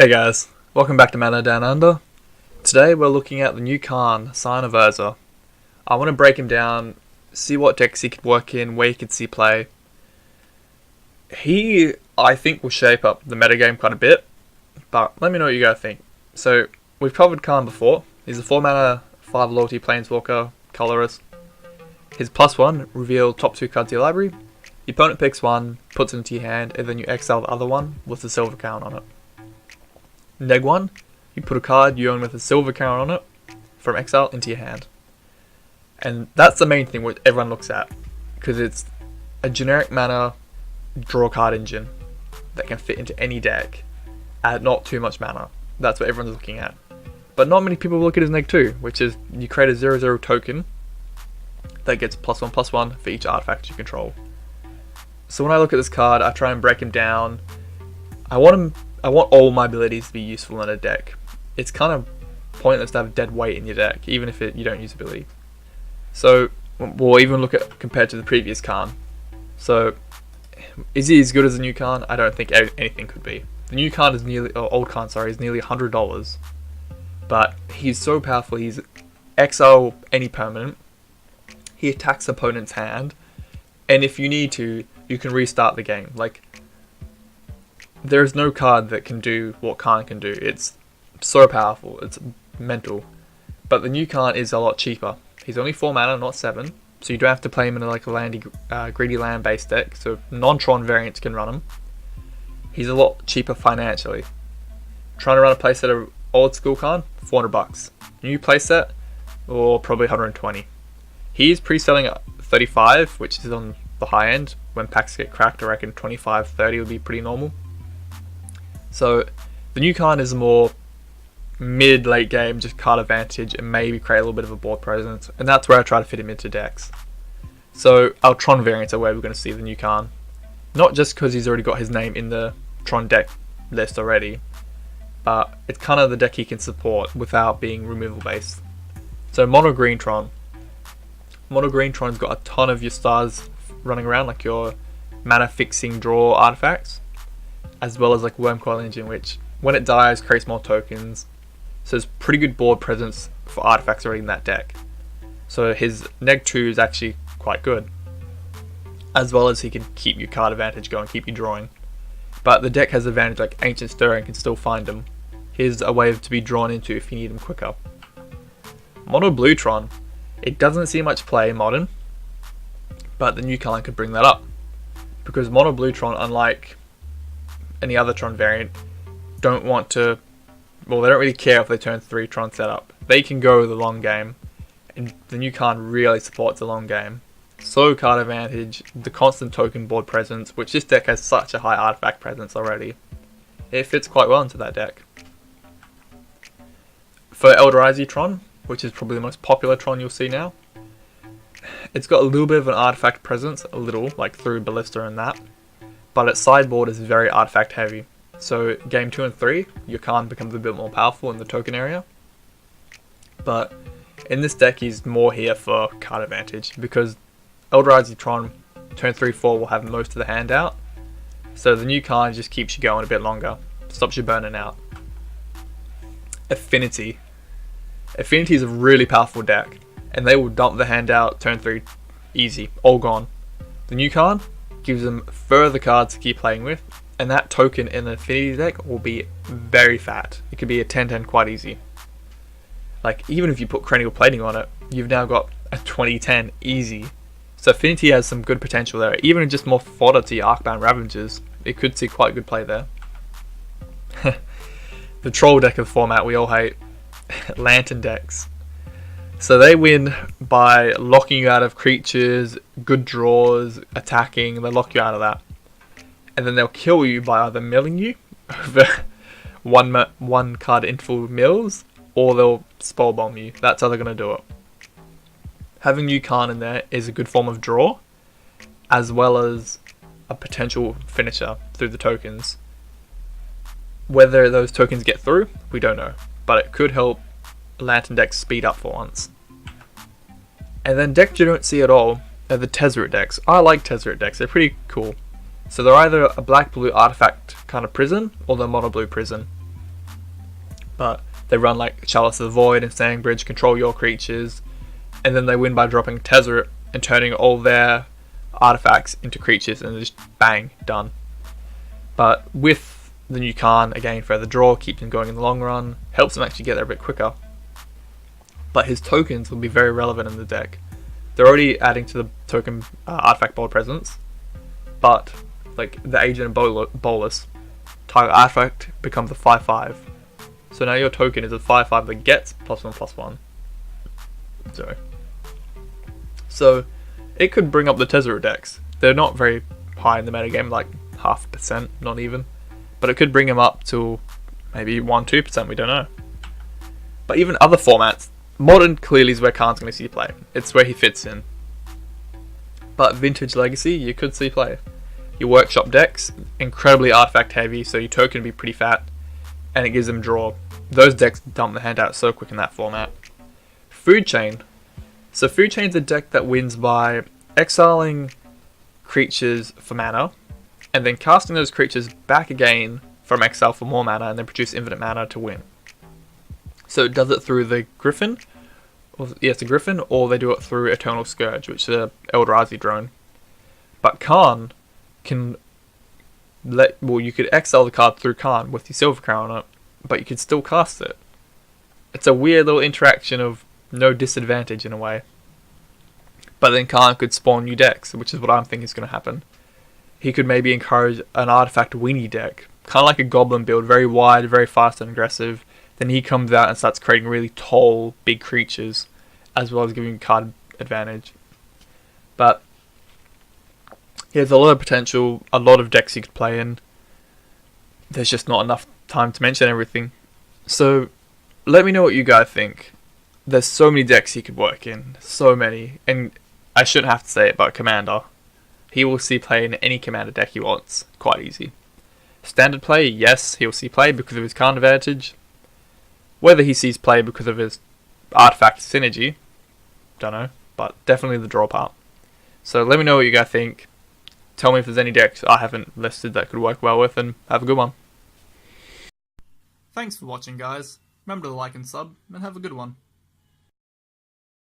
Hey guys, welcome back to Mana Down Under. Today we're looking at the new Karn, Scion of Urza. I want to break him down, see what decks he could work in, where he could see play. He, I think, will shape up the metagame quite a bit, but let me know what you guys think. So, we've covered Karn before. He's a 4 mana, 5 loyalty planeswalker, colorist. His +1, reveal top 2 cards to your library. Your opponent picks one, puts it into your hand, and then you exile the other one with the silver count on it. Neg 1, you put a card you own with a silver count on it from exile into your hand. And that's the main thing what everyone looks at, because it's a generic mana draw card engine that can fit into any deck at not too much mana. That's what everyone's looking at. But not many people look at his Neg 2, which is you create a 0/0 token that gets +1/+1 for each artifact you control. So when I look at this card, I try and break him down. I want all my abilities to be useful in a deck. It's kind of pointless to have dead weight in your deck, even if you don't use ability. So we'll even look at compared to the previous Karn. So is he as good as the new Karn? I don't think anything could be. The new Karn is old Karn, sorry, is nearly $100, but he's so powerful. He's exile any permanent. He attacks opponent's hand, and if you need to, you can restart the game. Like, there's no card that can do what Karn can do. It's so powerful. It's mental. But the new Karn is a lot cheaper. He's only 4 mana, not 7. So you don't have to play him in like a greedy land based deck. So non-Tron variants can run him. He's a lot cheaper financially. Trying to run a playset of old school Karn, $400. New playset, or probably 120. He's pre-selling at 35, which is on the high end. When packs get cracked, I reckon 25, 30 would be pretty normal. So the new Karn is more mid-late game, just card advantage and maybe create a little bit of a board presence, and that's where I try to fit him into decks. So our Tron variants are where we're going to see the new Karn. Not just because he's already got his name in the Tron deck list already, but it's kind of the deck he can support without being removal based. So Mono Green Tron. Mono Green Tron's got a ton of your stars running around, like your mana fixing draw artifacts, as well as like Wormcoil Engine, which when it dies creates more tokens. So there's pretty good board presence for artifacts already in that deck. So his Neg 2 is actually quite good, as well as he can keep your card advantage going, keep you drawing. But the deck has advantage like Ancient Stir and can still find him. Here's a way to be drawn into if you need him quicker. Mono Blue Tron. It doesn't see much play in Modern, but the new Karn could bring that up. Because Mono Blue Tron, unlike any other Tron variant, don't want to, well, they don't really care if they turn 3 Tron setup. They can go the long game, and the new Karn really supports the long game. So card advantage, the constant token board presence, which this deck has such a high artifact presence already. It fits quite well into that deck. For Eldrazi Tron, which is probably the most popular Tron you'll see now, it's got a little bit of an artifact presence, a little, like through Ballista and that, but its sideboard is very artifact heavy. So game 2 and 3, your Karn becomes a bit more powerful in the token area, but in this deck he's more here for card advantage, because Eldrazi Tron turn 3-4 will have most of the hand out, so the new Karn just keeps you going a bit longer, stops you burning out. Affinity. Affinity is a really powerful deck, and they will dump the hand out turn 3 easy, all gone. The new Karn gives them further cards to keep playing with, and that token in an Affinity deck will be very fat. It could be a 10-10 quite easy. Like, even if you put Cranial Plating on it, you've now got a 20-10 easy. So Affinity has some good potential there. Even just more fodder to your Arcbound Ravagers, it could see quite good play there. The troll deck of the format we all hate. Lantern decks. So they win by locking you out of creatures, good draws, attacking. They lock you out of that, and then they'll kill you by either milling you over one card interval mills, or they'll spell bomb you. That's how they're going to do it. Having new Karn in there is a good form of draw, as well as a potential finisher through the tokens. Whether those tokens get through, we don't know, but it could help Lantern decks speed up for once. And then decks you don't see at all are the Tezzeret decks. I like Tezzeret decks, they're pretty cool. So they're either a black-blue artifact kind of prison, or they're mono-blue prison. but they run like Chalice of the Void and Standing Bridge, control your creatures, and then they win by dropping Tezzeret and turning all their artifacts into creatures, and just bang, done. But with the new Karn, again, further draw, keeps him going in the long run, helps him actually get there a bit quicker. But his tokens will be very relevant in the deck. They're already adding to the token artifact board presence, but like the Agent of Bolus, target artifact becomes a 5/5. So now your token is a 5/5 that gets +1/+1. So it could bring up the Tezzeret decks. They're not very high in the metagame, like 0.5%, not even. But it could bring them up to maybe 1-2%, we don't know. But even other formats, Modern clearly is where Karn's going to see play. It's where he fits in. But Vintage Legacy, you could see play. Your Workshop decks, incredibly artifact heavy, so your token will be pretty fat, and it gives them draw. Those decks dump the hand out so quick in that format. Food Chain. So Food Chain's a deck that wins by exiling creatures for mana, and then casting those creatures back again from exile for more mana, and then produce infinite mana to win. So it does it through the Griffin, the Griffin, or they do it through Eternal Scourge, which is a Eldrazi drone. But Karn can you could exile the card through Karn with your Silver Crown on it, but you could still cast it. It's a weird little interaction of no disadvantage in a way. But then Karn could spawn new decks, which is what I'm thinking is going to happen. He could maybe encourage an artifact weenie deck, kind of like a Goblin build, very wide, very fast and aggressive. Then he comes out and starts creating really tall, big creatures, as well as giving card advantage. But he has a lot of potential, a lot of decks he could play in. There's just not enough time to mention everything. So let me know what you guys think. There's so many decks he could work in, so many. And I shouldn't have to say it, but Commander. He will see play in any Commander deck he wants, quite easy. Standard play, yes, he'll see play because of his Karn advantage. Whether he sees play because of his artifact synergy, don't know, but definitely the draw part. So let me know what you guys think. Tell me if there's any decks I haven't listed that could work well with, and have a good one. Thanks for watching, guys. Remember to like and sub, and have a good one.